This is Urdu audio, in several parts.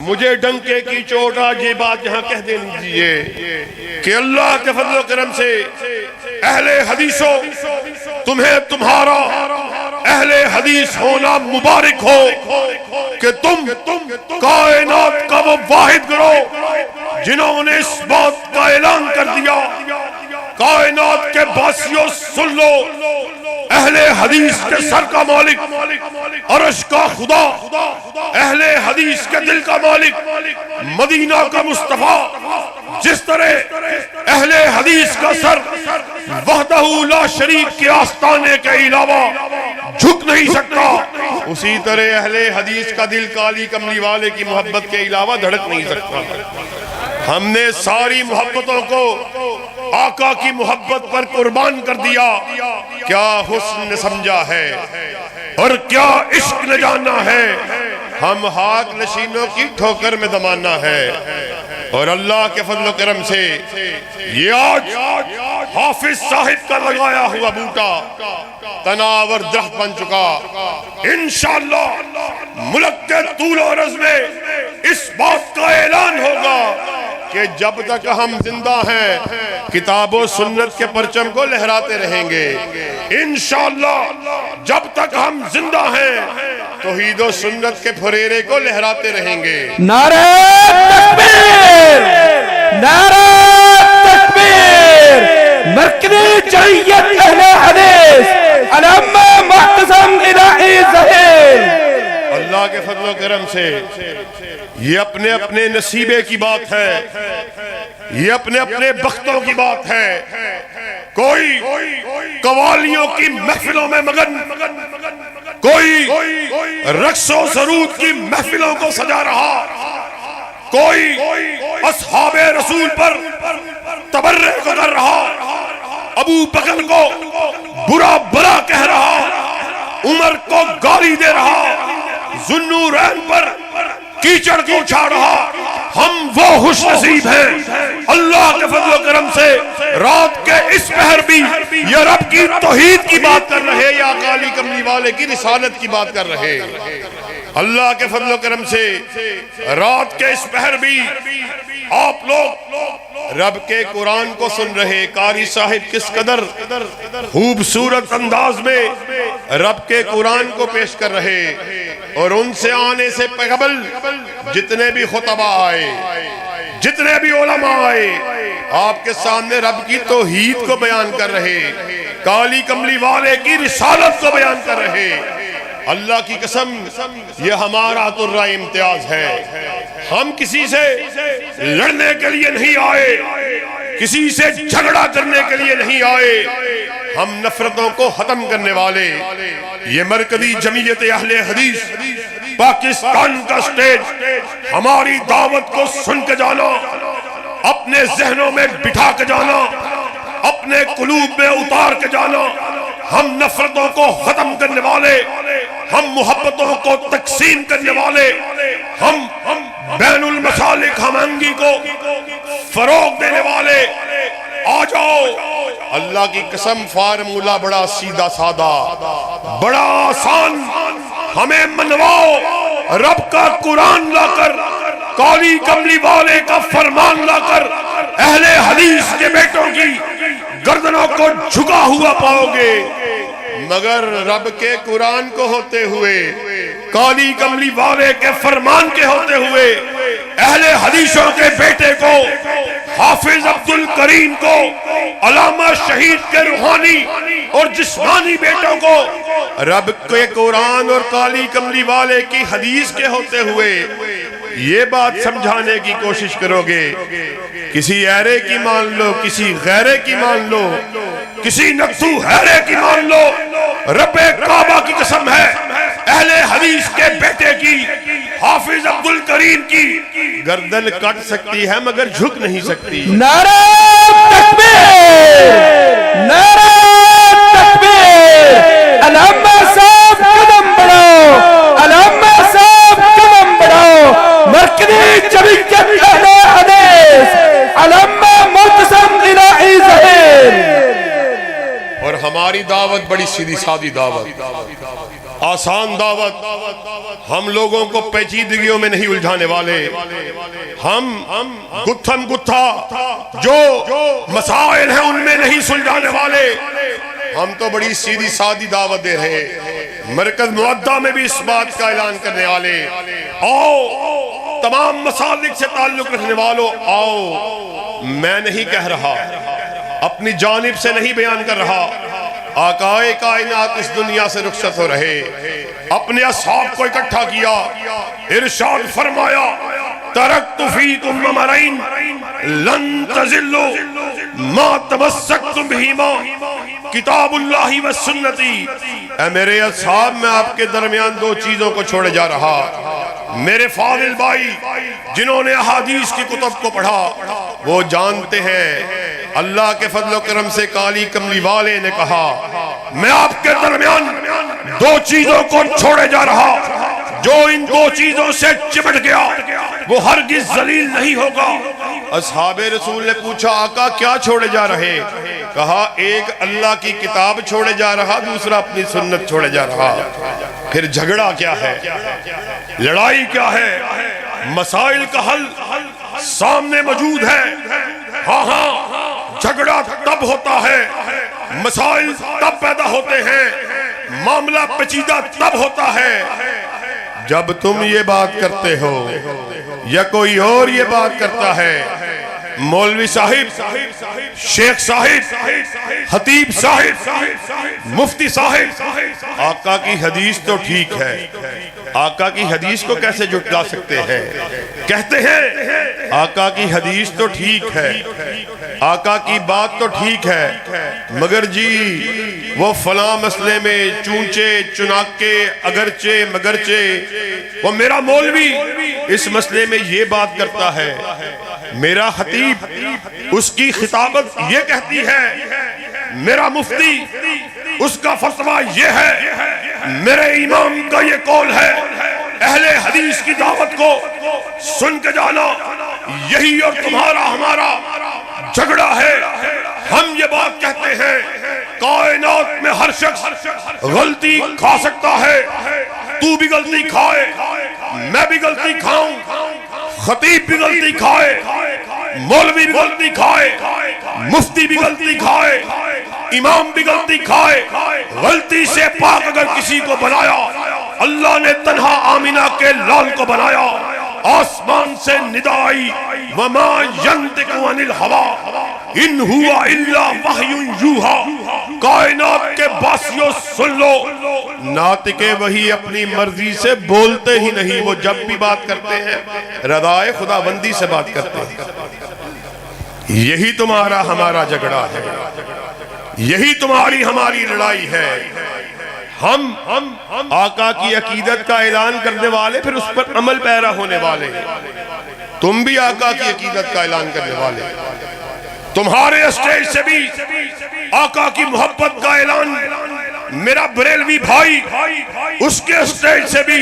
مجھے ڈنکے کی چوٹ آج یہ بات یہاں کہہ دیجئے کہ اللہ کے فضل و کرم سے اہل حدیثوں تمہیں تمہارا اہل حدیث ہونا مبارک ہو کہ تم کائنات کا وہ واحد گروہ جنہوں نے اس بات کا اعلان کر دیا کائنات کے باسیوں سن لو اہل حدیث کے سر کا مالک عرش کا خدا اہل حدیث کے دل کا مالک مدینہ کا مصطفیٰ جس طرح اہل حدیث کا سر وحدہ لا شریک کے آستانے کے علاوہ جھک نہیں سکتا اسی طرح اہل حدیث کا دل کالی کملی والے کی محبت کے علاوہ دھڑک نہیں سکتا ہم نے ساری محبتوں کو آقا کی محبت پر قربان کر دیا کیا حسن سمجھا ہے اور کیا عشق نہ جانا ہے ہم ہاتھ نشینوں کی ٹھوکر میں دمانا ہے اور اللہ کے فضل و کرم سے یہ آج حافظ صاحب کا لگایا ہوا بوٹا تناور درخت بن چکا انشاءاللہ ملک کے طول و عرض میں اس بات کا اعلان ہوگا کہ جب تک ہم زندہ ہیں کتاب و سنت کے پرچم کو لہراتے رہیں گے انشاءاللہ جب تک ہم زندہ ہیں توحید و سنت کے پھریرے کو لہراتے رہیں گے نعرہ تکبیر نعرہ تکبیر مرکزی جمعیت اہل حدیث علامہ معتصم الہی ظہیر اللہ کے فضل و کرم سے یہ اپنے اپنے نصیبے کی بات ہے یہ اپنے اپنے بختوں کی بات ہے کوئی قوالیوں کی محفلوں میں مگن کوئی رقص و سرود کی محفلوں کو سجا رہا کوئی اصحاب رسول پر تبرک کر رہا ابو بکر کو برا بلا کہہ رہا عمر کو گالی دے رہا ذوالنورین پر کیچڑ کو اچھا رہا ہم وہ خوش نصیب ہیں اللہ کے فضل و کرم سے رات کے اس پہر بھی یا رب کی توحید کی بات کر رہے یا کالی کملی والے کی رسالت کی بات کر رہے اللہ کے فضل و کرم سے رات کے اس پہر بھی آپ لوگ رب کے قرآن کو سن رہے قاری صاحب کس قدر خوبصورت انداز میں رب کے قرآن کو پیش کر رہے اور ان سے آنے سے قبل جتنے بھی خطبہ آئے جتنے بھی علماء آئے آپ کے سامنے رب کی توحید کو بیان کر رہے کالی کملی والے کی رسالت کو بیان کر رہے اللہ کی قسم یہ ہمارا ترا امتیاز ہے ہم کسی سے لڑنے کے لیے نہیں آئے کسی سے جھگڑا کرنے کے لیے نہیں آئے ہم نفرتوں کو ختم کرنے والے یہ مرکزی جمعیت اہل حدیث پاکستان کا سٹیج ہماری دعوت کو سن کے جانا اپنے ذہنوں میں بٹھا کے جانا اپنے قلوب میں اتار کے جانا ہم نفرتوں کو ختم کرنے والے ہم محبتوں کو تقسیم کرنے والے ہم بین المسالک ہم آہنگی کو فروغ دینے والے آ جاؤ اللہ کی قسم فارمولہ بڑا سیدھا سادہ بڑا آسان ہمیں منواؤ رب کا قرآن لا کر کالی کملی والے کا فرمان لا کر اہل حدیث کے بیٹوں کی گردنوں کو جھکا ہوا پاؤ گے مگر رب کے قرآن کو ہوتے ہوئے کالی کملی والے کے فرمان کے ہوتے ہوئے اہل حدیثوں کے بیٹے کو حافظ عبدالکریم کو علامہ شہید کے روحانی اور جسمانی بیٹوں کو رب کے قرآن اور کالی کملی والے کی حدیث کے ہوتے ہوئے یہ بات سمجھانے کی کوشش کرو گے کسی ایرے کی مان لو کسی غیرے کی مان لو کسی نقصو حیرے کی مان لو رب کعبہ کی قسم ہے اہل حدیث کے بیٹے کی حافظ عبدالکریم کی گردن کٹ سکتی ہے مگر جھک نہیں سکتی نعرہ تکبیر نعرہ تکبیر علامہ صاحب قدم بڑھاؤ علامہ صاحب قدم بڑھاؤ مرکزی جمعیت اہل حدیث علامہ معتصم الہی ظہیر اور ہماری دعوت بڑی سیدھی سادی دعوت آسان دعوت، ہم لوگوں کو پیچیدگیوں میں نہیں الجھانے والے، ہم گتھم گتھا جو مسائل ہیں ان میں نہیں سلجھانے والے، ہم تو بڑی سیدھی سادی دعوت دے رہے ہیں۔ مرکز معدہ میں بھی اس بات کا اعلان کرنے والے، آؤ تمام مسالک سے تعلق رکھنے والوں آؤ، میں نہیں کہہ رہا، اپنی جانب سے نہیں بیان کر رہا، آقائے کائنات اس دنیا سے رخصت ہو رہے، اپنے اصحاب کو اکٹھا کیا، ارشاد فرمایا ترکت فیکم امرین لن تزلوا ما تمسکتم بہما کتاب اللہ و سنتی۔ اے میرے اصحاب، میں آپ کے درمیان دو چیزوں کو چھوڑے جا رہا۔ میرے فاضل بھائی جنہوں نے احادیث کی کتب کو پڑھا وہ جانتے ہیں، اللہ کے فضل و کرم سے کالی کملی والے نے کہا میں آپ کے درمیان دو چیزوں کو چھوڑے جا رہا، جو ان دو چیزوں سے چمٹ گیا وہ ہرگز ذلیل نہیں ہوگا۔ اصحاب رسول نے پوچھا آقا کیا چھوڑے جا رہے؟ کہا ایک اللہ کی کتاب چھوڑے جا رہا، دوسرا اپنی سنت چھوڑے جا رہا۔ پھر جھگڑا کیا ہے، لڑائی کیا ہے، مسائل کا حل سامنے موجود ہے۔ ہاں ہاں، جھگڑا تب ہوتا ہے، مسائل تب پیدا ہوتے ہیں، معاملہ پیچیدہ تب ہوتا ہے جب تم یہ بات کرتے ہو یا کوئی اور یہ بات کرتا ہے۔ مولوی صاحب، شیخ صاحب، خطیب صاحب، مفتی صاحب، آقا کی حدیث تو ٹھیک ہے، آقا کی حدیث کو کیسے جھٹلا سکتے ہیں؟ کہتے ہیں آقا کی حدیث تو ٹھیک ہے، آقا کی بات تو ٹھیک ہے، مگر جی وہ فلاں مسئلے میں چونچے چناکے اگرچہ مگرچہ وہ میرا مولوی اس مسئلے میں یہ بات کرتا ہے، میرا خطیب اس کی خطابت یہ کہتی ہے، میرا مفتی اس کا فتویٰ یہ ہے، میرے امام کا یہ قول ہے۔ اہل حدیث کی دعوت کو سن کے جانا، یہی اور تمہارا ہمارا جھگڑا ہے۔ ہم یہ بات کہتے ہیں کائنات میں ہر شخص غلطی کھا سکتا ہے، تو بھی غلطی کھائے، میں بھی غلطی کھاؤں، خطیب بھی غلطی کھائے، مولوی بھی غلطی کھائے، مفتی بھی غلطی کھائے، امام بھی غلطی کھائے۔ غلطی سے پاک اگر کسی کو بنایا، اللہ نے تنہا آمینہ کے لال کو بنایا، آسمان سے ندا آئی وما ینطق عن الہوی ان ہوا الا وحی یوحی۔ کائنات کے باسیوں سن لو، ناطق وحی اپنی مرضی سے بولتے ہی نہیں، وہ جب بھی بات کرتے ہیں رضائے خدا بندی سے بات کرتے ہیں۔ یہی تمہارا ہمارا جھگڑا ہے، یہی تمہاری ہماری لڑائی ہے۔ ہم آقا کی عقیدت کا اعلان کرنے والے، پھر اس پر عمل پیرا ہونے والے، تم بھی آقا کی عقیدت کا اعلان کرنے والے، تمہارے اسٹیج سے بھی آقا کی محبت کا اعلان، میرا بریلوی بھائی اس کے اسٹیج سے بھی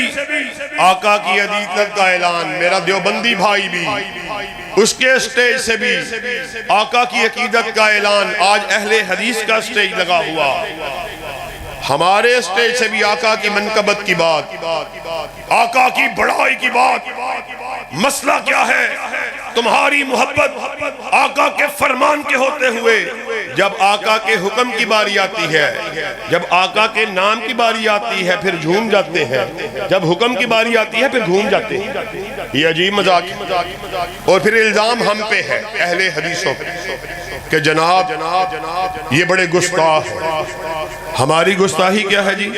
آقا کی عقیدت کا اعلان، میرا دیوبندی بھائی بھی اس کے اسٹیج سے بھی آقا کی عقیدت کا اعلان۔ آج اہل حدیث کا اسٹیج لگا ہوا، ہمارے اسٹیج سے بھی آقا کی منقبت کی بات، آقا کی بڑائی کی بات۔ مسئلہ کیا ہے؟ تمہاری محبت آقا کے فرمان کے ہوتے ہوئے جب آقا کے حکم کی باری آتی ہے، جب آقا کے نام کی باری آتی ہے پھر جھوم جاتے ہیں، جب حکم کی باری آتی ہے پھر گھوم جاتے ہیں۔ یہ عجیب مذاق ہے۔ اور پھر الزام ہم پہ ہے اہل حدیثوں پہ کہ جناب یہ بڑے گستاخ ہیں۔ ہماری گستاخی کیا ہے جی؟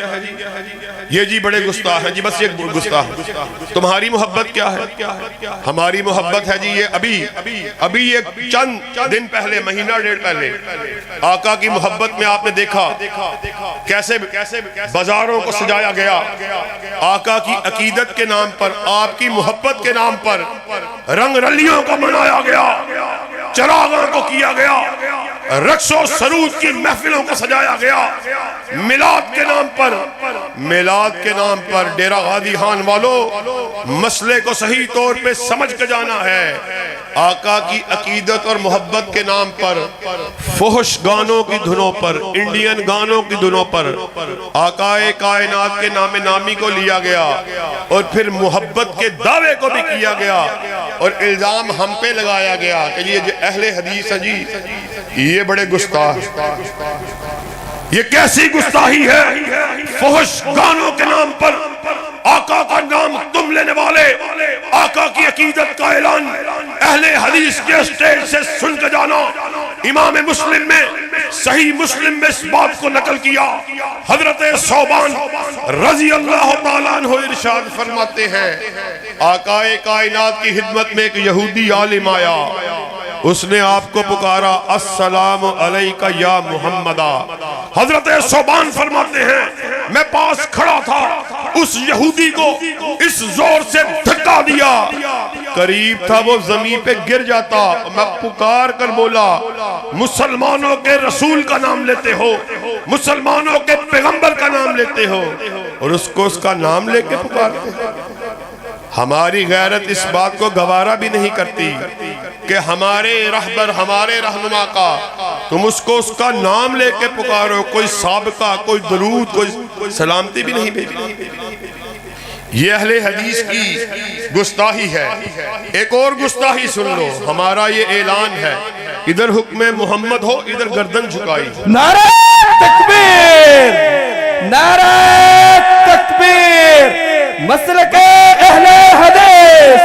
یہ جی بڑے گستاخ ہیں جی، بس یہ گستاخ۔ تمہاری محبت کیا ہے؟ ہماری محبت ہے جی یہ ابھی ایک چند دن پہلے، مہینہ ڈیڑھ پہلے آقا کی محبت میں آپ نے دیکھا کیسے بازاروں کو سجایا گیا، آقا کی عقیدت کے نام پر، آپ کی محبت کے نام پر رنگ رلیوں کو منایا گیا، چراغوں کو کیا گیا، رقص و سرود کی محفلوں کو سجایا گیا، میلاد کے نام پر ڈیرہ غازی خان والوں مسئلے کو صحیح طور پہ سمجھ کے جانا ہے۔ آقا کی عقیدت اور محبت کے نام پر فحش گانوں کی دھنوں پر، انڈین گانوں کی دھنوں پر آقا کائنات کے نام نامی کو لیا گیا اور پھر محبت کے دعوے کو بھی کیا گیا اور الزام ہم پہ لگایا گیا کہ یہ جو اہل حدیث ہیں جی یہ بڑے گستاخ۔ یہ کیسی گستاخی ہے؟ فحش گانوں کے نام پر آقا کا نام تم لینے والے، آقا کی عقیدت کا اعلان اہل حدیث کے اسٹیج سے سن کے جانا۔ امام مسلم میں، صحیح مسلم میں اس بات کو نقل کیا، حضرت ثوبان رضی اللہ تعالیٰ عنہ ارشاد فرماتے ہیں آقا کائنات کی خدمت میں ایک یہودی عالم آیا، اس نے آپ کو پکارا السلام علیکہ یا محمدہ۔ حضرت ثوبان فرماتے ہیں میں پاس کھڑا تھا، اس یہودی کو اس زور سے دھکا دیا، قریب تھا وہ زمین پہ گر جاتا، میں پکار کر بولا مسلمانوں کے رسول کا نام لیتے ہو، مسلمانوں کے پیغمبر کا نام لیتے ہو، اور اس کو اس کا نام لے کے پکارتے ہیں۔ ہماری غیرت اس بات کو گوارا بھی نہیں کرتی کہ ہمارے رہبر، ہمارے رہنما کا تم اس کو اس کا نام لے کے پکارو، کوئی سابقہ، کوئی درود، کوئی سلامتی بھی نہیں بھیجی۔ یہ اہل حدیث کی گستاخی ہے۔ ایک اور گستاخی سن لو، ہمارا یہ اعلان ہے، ادھر حکم محمد ہو، ادھر گردن جھکائی۔ نعرہ تکبیر، نعرہ تکبیر، مسلک اہل حدیث،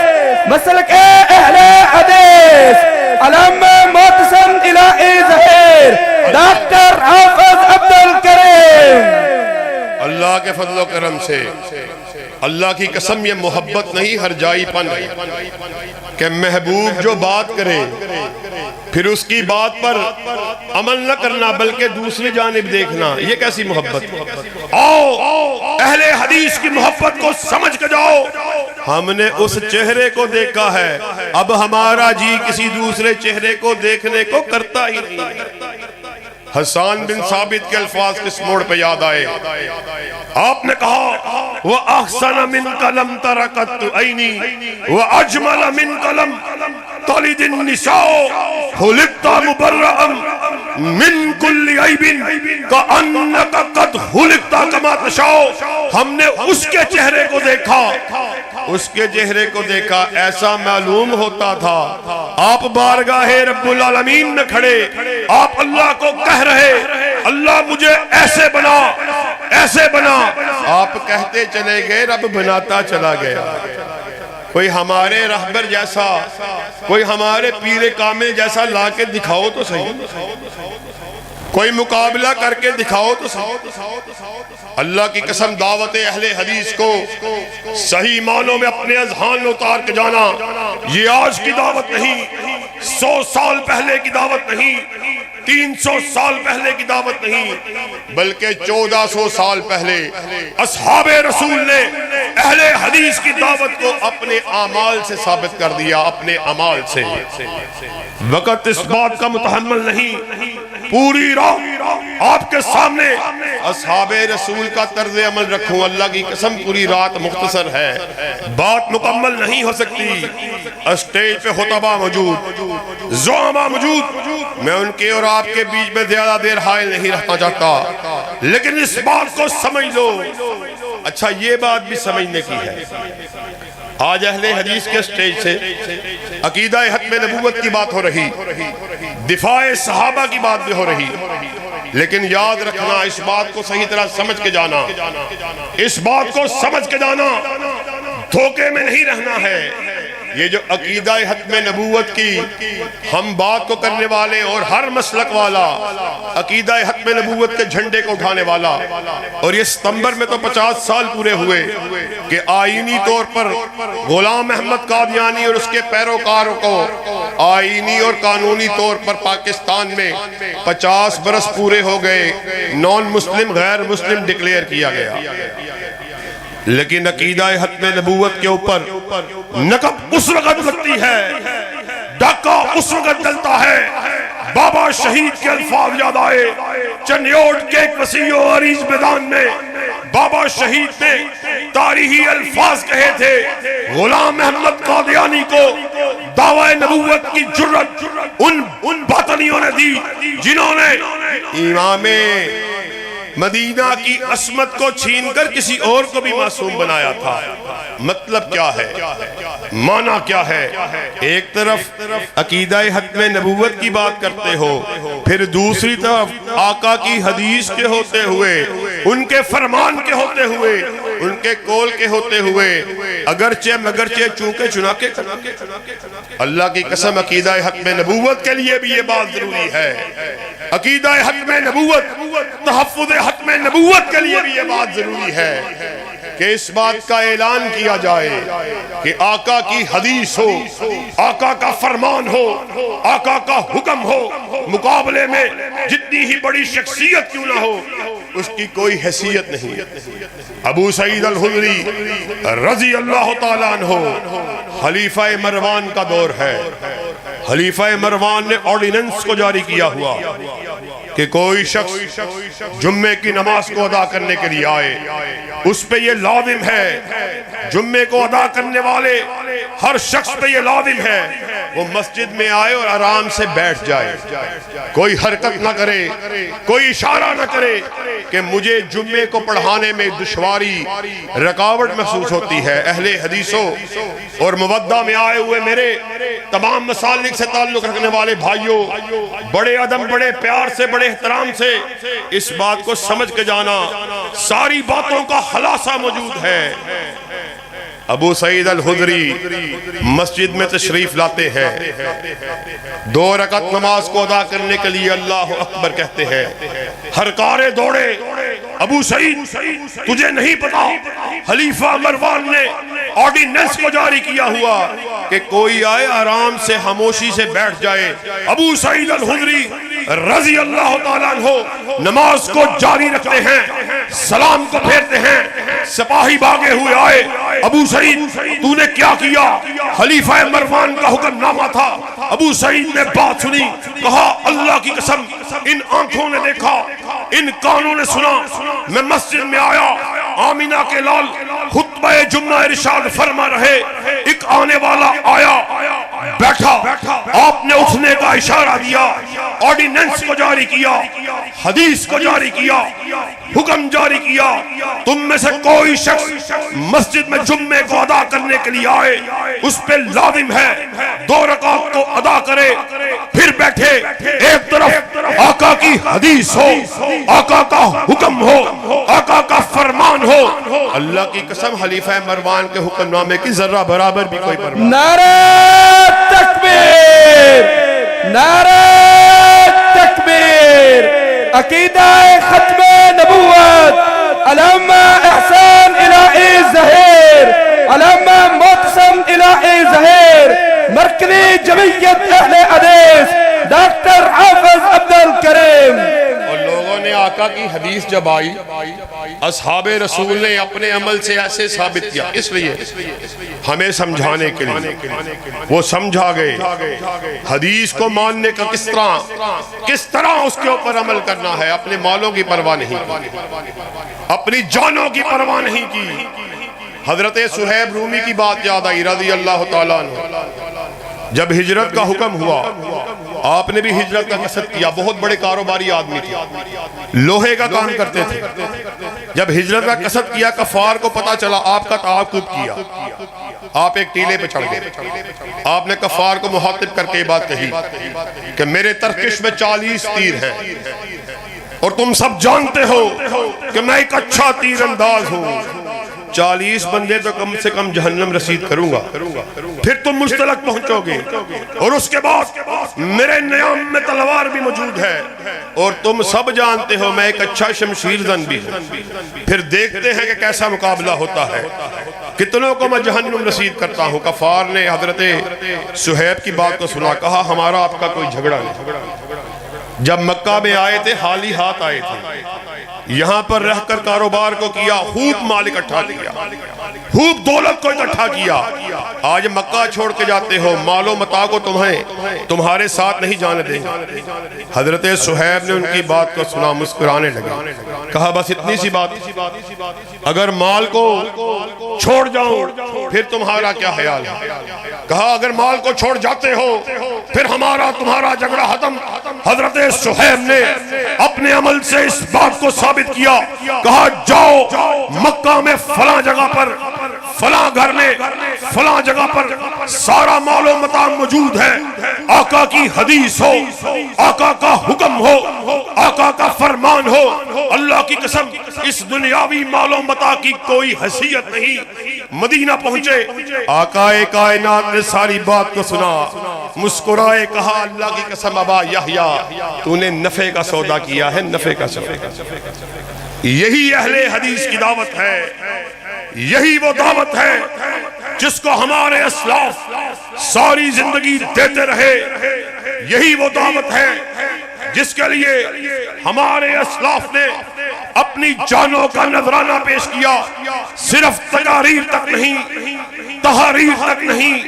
مسلک اہل حدیث، علامہ معتصم الہی ظہیر ڈاکٹر حافظ عبدالکریم۔ اللہ کے فضل و کرم سے، اللہ کی قسم یہ محبت نہیں ہر جائی پن ہے کہ محبوب جو بات کرے پھر اس کی بات پر عمل نہ کرنا بلکہ دوسری جانب دیکھنا، یہ کیسی محبت؟ آؤ اہل حدیث کی محبت کو سمجھ کے جاؤ۔ ہم نے اس چہرے کو دیکھا ہے، اب ہمارا جی کسی دوسرے چہرے کو دیکھنے کو کرتا ہی نہیں۔ حسان بن ثابت کے الفاظ کس موڑ پہ یاد آئے؟ آپ نے کہا وَأَحْسَنَ مِنْكَ لَمْ تَرَكَتْ عَيْنِي وَأَجْمَلَ مِنْكَ لَمْ تَلِدِ النِّسَاءُ خُلِقْتَ مُبَرَّأً مِنْ كُلِّ عَيْبٍ كَأَنَّكَ قَدْ خُلِقْتَ كَمَا تَشَاءُ۔ ہم نے اس کے چہرے کو دیکھا، اس کے چہرے کو دیکھا، ایسا معلوم ہوتا تھا آپ بارگاہ رب العالمین میں کھڑے، آپ اللہ کو کہہ رہے اللہ مجھے ایسے بنا، ایسے بنا، آپ کہتے چلے گئے، رب بناتا چلا گیا۔ کوئی ہمارے رہبر جیسا، کوئی ہمارے پیر کامل جیسا لا کے دکھاؤ تو صحیح، کوئی مقابلہ کر کے دکھاؤ تو صحیح۔ اللہ کی قسم دعوت اہل حدیث کو صحیح معنوں میں اپنے اذہان میں اتار کے جانا، یہ آج کی دعوت نہیں، 100 سال پہلے کی دعوت نہیں، 300 سال پہلے کی دعوت نہیں، بلکہ 1400 سال پہلے اصحاب رسول نے اہل حدیث کی دعوت کو اپنے اعمال سے ثابت کر دیا، اپنے اعمال سے۔ وقت اس بات کا متحمل نہیں، پوری رات آپ کے سامنے اصحاب رسول کا طرز عمل رکھوں، اللہ کی قسم پوری رات مختصر ہے، بات مکمل نہیں ہو سکتی۔ اسٹیج پہ خطبہ موجود، زعما موجود، میں ان کے اور آپ کے بیچ میں زیادہ دیر حائل نہیں رہنا چاہتا، لیکن اس بات کو سمجھ لو۔ اچھا یہ بات بھی سمجھنے کی ہے، آج اہل حدیث کے سٹیج سے عقیدہ ختم نبوت کی بات ہو رہی، دفاع صحابہ کی بات بھی ہو رہی، لیکن یاد رکھنا اس بات کو صحیح طرح سمجھ کے جانا، اس بات کو سمجھ کے جانا، دھوکے میں نہیں رہنا ہے۔ یہ جو عقیدہ ختم نبوت کی ہم بات کو کرنے والے اور ہر مسلک والا عقیدہ ختم نبوت کے جھنڈے کو اٹھانے والا، اور یہ ستمبر میں تو 50 سال پورے ہوئے کہ آئینی طور پر غلام احمد قادیانی اور اس کے پیروکاروں کو آئینی اور قانونی طور پر پاکستان میں 50 برس پورے ہو گئے، نان مسلم، غیر مسلم ڈکلیئر کیا گیا، لیکن عقیدہ ختم نبوت کے اوپر نقب اس وقت لگتی ہے، ڈاکہ اس وقت ڈلتا ہے۔ بابا شہید کے الفاظ یاد آئے، چنیوٹ کے ایک وسیع و عریض میدان میں بابا شہید نے تاریخی الفاظ کہے تھے، غلام احمد قادیانی کو دعوی نبوت کی جرت ان باطنیوں نے دی جنہوں نے امام مدینہ کی عصمت کو چھین کر کسی اور کو بھی معصوم بنایا تھا۔ مطلب کیا ہے، معنی کیا ہے؟ ایک طرف عقیدہ حتم نبوت کی بات کرتے ہو، پھر دوسری طرف آقا کی حدیث کے ہوتے ہوئے، ان کے فرمان کے ہوتے ہوئے، ان کے قول کے ہوتے ہوئے، اگرچہ مگرچہ چونکہ چنانکہ اللہ کی قسم عقیدہ حتم نبوت کے لیے بھی یہ بات ضروری ہے، عقیدہ حتم نبوت، تحفظ حتم نبوت کے لیے بھی یہ بات ضروری ہے کہ اس بات کا اعلان کیا جائے کہ آقا کی حدیث ہو، آقا کا فرمان ہو، آقا کا حکم ہو، مقابلے میں جتنی ہی بڑی شخصیت کیوں نہ ہو اس کی کوئی حیثیت نہیں۔ ابو سعید الخدری رضی اللہ تعالیٰ عنہ، خلیفہ مروان کا دور ہے، خلیفہ مروان نے آرڈیننس کو جاری کیا ہوا کہ کوئی شخص جمعے کی نماز کو ادا کرنے کے لیے آئے، اس پہ یہ لازم ہے، جمعے کو ادا کرنے والے ہر شخص پہ یہ لازم ہے وہ مسجد میں آئے اور آرام سے بیٹھ جائے، کوئی حرکت نہ کرے، کوئی اشارہ نہ کرے کہ مجھے جمعے کو پڑھانے میں دشواری، رکاوٹ محسوس ہوتی ہے۔ اہل حدیثوں اور مودہ میں آئے ہوئے میرے تمام مسالک سے تعلق رکھنے والے بھائیوں، بڑے ادب، بڑے پیار سے، بڑے احترام سے اس بات کو سمجھ کے جانا، ساری باتوں کا خلاصہ موجود ہے۔ ابو سعید الخدری مسجد میں تشریف لاتے ہیں، 2 رکعت نماز کو ادا کرنے کے لیے اللہ اکبر کہتے ہیں، ہر کارے دوڑے، ابو سعید تجھے نہیں پتا خلیفہ مروان نے آرڈیننس کو جاری کیا ہوا کہ کوئی آئے آرام سے خاموشی سے بیٹھ جائے۔ ابو سعید الخدری رضی اللہ تعالیٰ عنہ نماز کو جاری رکھتے ہیں، سلام کو پھیرتے ہیں، سپاہی بھاگے ہوئے آئے، ابو سعید تو نے کیا کیا؟ خلیفہ مروان کا حکم نامہ تھا۔ ابو سعید نے بات سنی، کہا اللہ کی قسم ان آنکھوں نے دیکھا، ان کانوں نے سنا، میں مسجد میں آیا، آمینہ کے لال خطبہ جمعہ ارشاد فرما رہے، ایک آنے والا آیا، بیٹھا، آپ نے اٹھنے کا اشارہ دیا، آرڈیننس کو جاری کیا، حدیث کو جاری کیا، حکم جاری کیا، تم میں سے کوئی شخص مسجد میں جمعے کو ادا کرنے کے لیے آئے، اس پہ لازم ہے 2 رکعت کو ادا کرے، پھر بیٹھے، ایک طرف آقا کی حدیث ہو، آقا کا حکم ہو، آقا کا فرمان ہو۔ اللہ کی قسم خلیفہ مروان کے حکم نامے کی ذرہ برابر بھی کوئی پرواہ۔ نعرہ تکبیر، نعرہ تکبیر، عقیدہ ختم نبوت، علامہ احسان الہی ظہیر، علامہ معتصم الہی ظہیر، مرکزی جمعیت اہل حدیث ڈاکٹر حافظ عبدالکریم۔ اور لوگوں نے آقا کی حدیث جب آئی، اصحاب رسول نے اپنے عمل سے ایسے ثابت کیا، اس لیے ہمیں سمجھانے کے لیے وہ سمجھا گئے حدیث کو ماننے کا کس طرح اس کے اوپر عمل کرنا ہے۔ اپنے مالوں کی پرواہ نہیں کی، اپنی جانوں کی پرواہ نہیں کی۔ حضرت صہیب رومی کی بات یاد آئی رضی اللہ تعالیٰ عنہ، جب ہجرت کا حکم ہوا آپ نے بھی ہجرت کا قصد کیا، بہت بڑے کاروباری آدمی تھے، لوہے کا کام کرتے تھے۔ جب ہجرت کا قصد کیا کفار کو پتا چلا، آپ کا تعاقب کیا، آپ ایک ٹیلے پہ چڑھ گئے، آپ نے کفار کو مخاطب کر کے یہ بات کہی کہ میرے ترکش میں 40 تیر ہیں اور تم سب جانتے ہو کہ میں ایک اچھا تیر انداز ہوں، 40 بندے تو کم سے کم جہنم رسید کروں گا، پھر تم مجھ تلک پہنچو گے، اور اس کے بعد میرے نیام میں تلوار بھی موجود ہے، اور تم سب جانتے ہو میں ایک اچھا شمشیر زن بھی ہوں، پھر دیکھتے ہیں کہ کیسا مقابلہ ہوتا ہے، کتنوں کو میں جہنم رسید کرتا ہوں۔ کفار نے حضرت صہیب کی بات کو سنا، کہا ہمارا آپ کا کوئی جھگڑا نہیں، جب مکہ میں آئے تھے خالی ہاتھ آئے تھے، یہاں پر رہ کر کاروبار کو کیا، خوب مال اکٹھا کیا، خوب دولت کو اکٹھا کیا. آج مکہ چھوڑ کے جاتے ہو, مال و متاع کو تمہارے ساتھ نہیں جانے دیں. حضرت صہیب نے ان کی بات کو سنا, مسکرانے لگے. کہا بس اتنی سی بات, اگر مال کو چھوڑ جاؤں پھر تمہارا کیا خیال ہے؟ کہا اگر مال کو چھوڑ جاتے ہو پھر ہمارا تمہارا جھگڑا ختم. حضرت صہیب نے اپنے عمل سے اس بات کو ثابت کیا. کہا جاؤ مکہ میں فلاں جگہ پر, فلاں گھر میں, فلاں جگہ پر سارا مال و متاع موجود ہے. آقا کی حدیث ہو, آقا کا حکم ہو, آقا کا فرمان ہو. اللہ کی قسم اس دنیاوی مال و متاع کی کوئی حیثیت نہیں. مدینہ پہنچے, آقا کائنات نے ساری بات کو سنا, مسکرائے. کہا اللہ کی قسم ابا یحییٰ, تو نے نفع کا سودا کیا ہے, نفع کا سودا. یہی اہل حدیث کی دعوت ہے, یہی وہ دعوت ہے جس کو ہمارے اسلاف ساری زندگی دیتے رہے. یہی وہ دعوت ہے جس کے لیے ہمارے اسلاف نے اپنی جانوں کا نذرانہ پیش کیا. صرف تقاریر تک نہیں, تحاریر تک نہیں,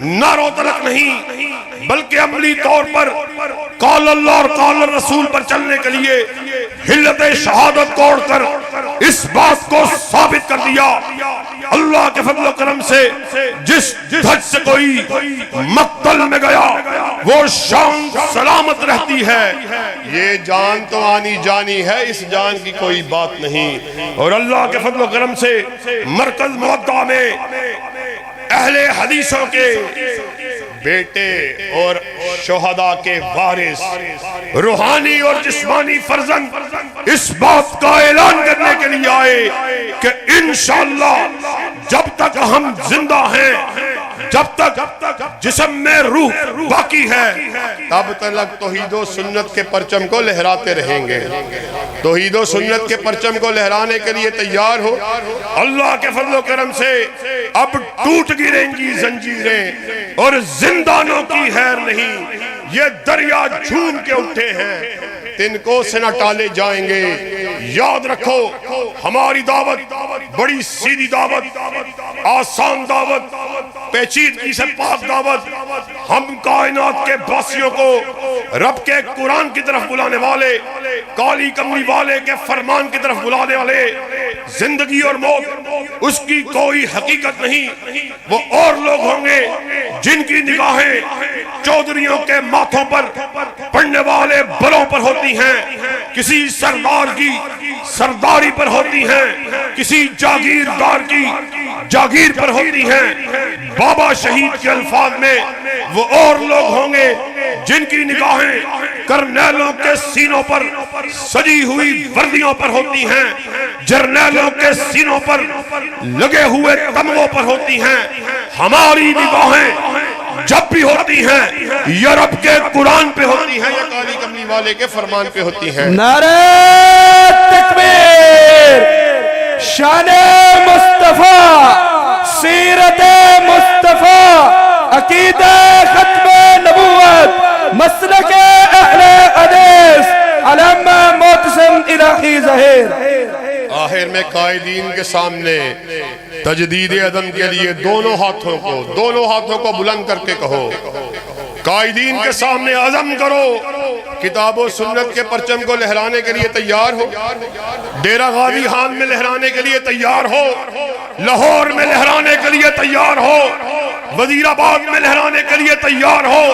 نعروں تلک نہیں, بلکہ عملی طور پر قال اللہ اور قال الرسول پر چلنے کے لیے حلت شہادت توڑ کر اس بات کو ثابت کر دیا. اللہ کے فضل و کرم سے جس دھج سے کوئی مقتل میں گیا وہ شان سلامت رہتی ہے. یہ جان تو آنی جانی ہے, اس جان کی کوئی بات نہیں. اور اللہ کے فضل و کرم سے مرکز مودع میں اہل حدیثوں کے بیٹے اور شہداء کے وارث, روحانی اور جسمانی فرزند اس بات کا اعلان کرنے کے لیے آئے کہ انشاءاللہ جب تک ہم زندہ ہیں, جب تک جسم میں روح باقی ہے, تب تک توحید و سنت کے پرچم کو لہراتے رہیں گے. توحید و سنت کے پرچم کو لہرانے کے لیے تیار ہو. اللہ کے فضل و کرم سے اب ٹوٹ گریں گی زنجیریں اور زندانوں کی خیر نہیں. یہ دریا جھوم کے اٹھے ہیں, تنکوں سے نہ ٹالے جائیں گے. یاد رکھو ہماری دعوت بڑی سیدھی دعوت, آسان دعوت, پیچیدگی سے پاک دعوت. ہم کائنات کے باسیوں کو رب کے قرآن کی طرف بلانے والے, کالی کملی والے کے فرمان کی طرف بلانے والے. زندگی اور موت اس کی کوئی حقیقت نہیں. وہ اور لوگ ہوں گے جن کی نگاہیں چودھریوں کے ماتھوں پر پڑھنے والے بلوں پر ہوتی ہیں, کسی سردار کی سرداری پر ہوتی ہیں, کسی جاگیردار کی جاگیر پر ہوتی ہیں. بابا شہید کے الفاظ میں وہ اور لوگ ہوں گے جن کی نگاہیں کرنیلوں کے سینوں پر سجی ہوئی وردیوں پر ہوتی ہیں, جرنیلوں کے سینوں پر لگے ہوئے تمغوں پر ہوتی ہیں. ہماری نگاہیں جب بھی ہوتی ہیں یا رب کے قرآن پہ ہوتی ہیں یا کالی کملی والے کے فرمان پہ ہوتی ہیں. نعرہ تکبیر, شان مصطفیٰ, سیرت مصطفیٰ, عقیدہ ختم نبوت, مسلک اہل حدیث, علامہ معتصم الہی ظہیر. آخر میں قائدین کے سامنے تجدید عدم کے لیے دونوں ہاتھوں کو بلند کر کے کہو, قائدین کے سامنے عزم کرو, کتاب و سنت کے پرچم کو لہرانے کے لیے تیار ہو. ڈیرہ غازی خان میں لہرانے کے لیے تیار ہو, لاہور میں لہرانے کے لیے تیار ہو, وزیر آباد میں لہرانے کے لیے تیار ہو,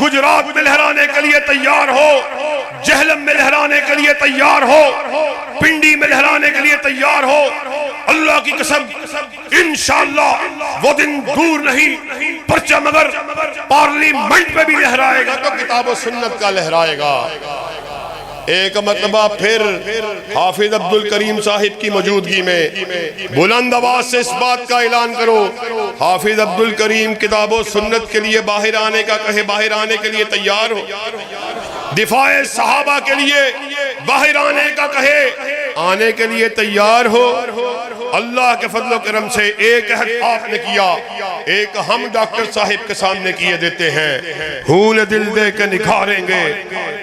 گجرات میں لہرانے کے لیے تیار ہو, جہلم میں لہرانے کے لیے تیار ہو, پنڈی میں لہرانے کے لیے تیار ہو. اللہ کی قسم انشاءاللہ وہ دن دور نہیں, پرچم اگر پارلیمنٹ پہ بھی لہرائے گا تو کتاب و سنت کا لہرائے گا. ایک مرتبہ پھر حافظ عبدالکریم صاحب کی موجودگی میں بلند آواز سے اس بات کا اعلان کرو, حافظ عبدالکریم کتاب و سنت کے لیے باہر آنے کا کہے, باہر آنے کے لیے تیار ہو. دفاع صحابہ کے لیے باہر آنے کا کہے, آنے کے لیے تیار ہو. اللہ کے فضل و کرم سے ایک عہد آپ نے کیا, ایک ہم ڈاکٹر صاحب کے سامنے کیے دیتے ہیں. خون دل دے کے نکھاریں گے,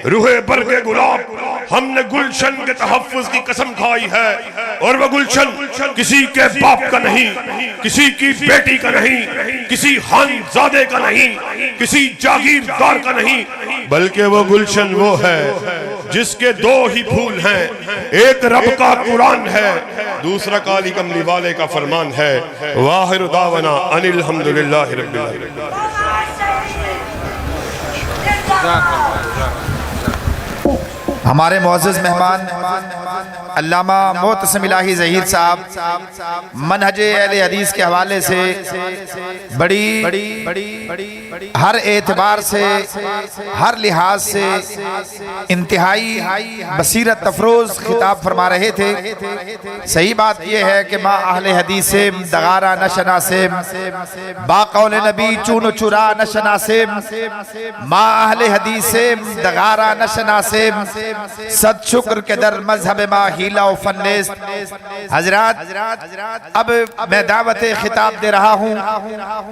روح برگ گلاب ہم نے گلشن کے تحفظ کی قسم کھائی ہے، اور وہ گلشن کسی کے باپ کا نہیں، کسی کی بیٹی کا نہیں، کسی خانزادے کا نہیں، کسی جاگیردار کا نہیں، بلکہ وہ گلشن وہ ہے جس کے دو ہی پھول ہیں، ایک رب کا قرآن ہے، دوسرا کالی کملی والے کا فرمان ہے۔ وآخر دعوانا ان الحمدللہ رب العالمین۔ ہمارے معزز مہمان علامہ معتصم الہی ظہیر صاحب منہج اہل حدیث کے حوالے سے بڑی ہر اعتبار سے، ہر لحاظ سے انتہائی بصیرت افروز خطاب فرما رہے تھے۔ صحیح بات یہ ہے کہ ما اہل حدیثم دغارہ نشناسم، با قول نبی چون و چرا نشناسم، ما اہل حدیثم دغارہ نشناسم، صد شکر کے در مذہب ما ہیلہ و فنیست۔ حضرات اب میں دعوت خطاب دے رہا ہوں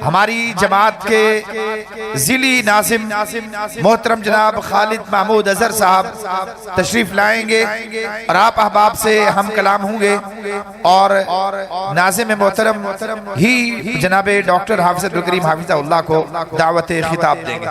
ہماری جماعت کے ضلعی ناظم محترم جناب خالد محمود اظہر صاحب تشریف لائیں گے، اور آپ احباب سے ہم کلام ہوں گے، اور ناظم محترم ہی جناب ڈاکٹر حافظ عبدالکریم حافظہ اللہ کو دعوت خطاب دیں گے۔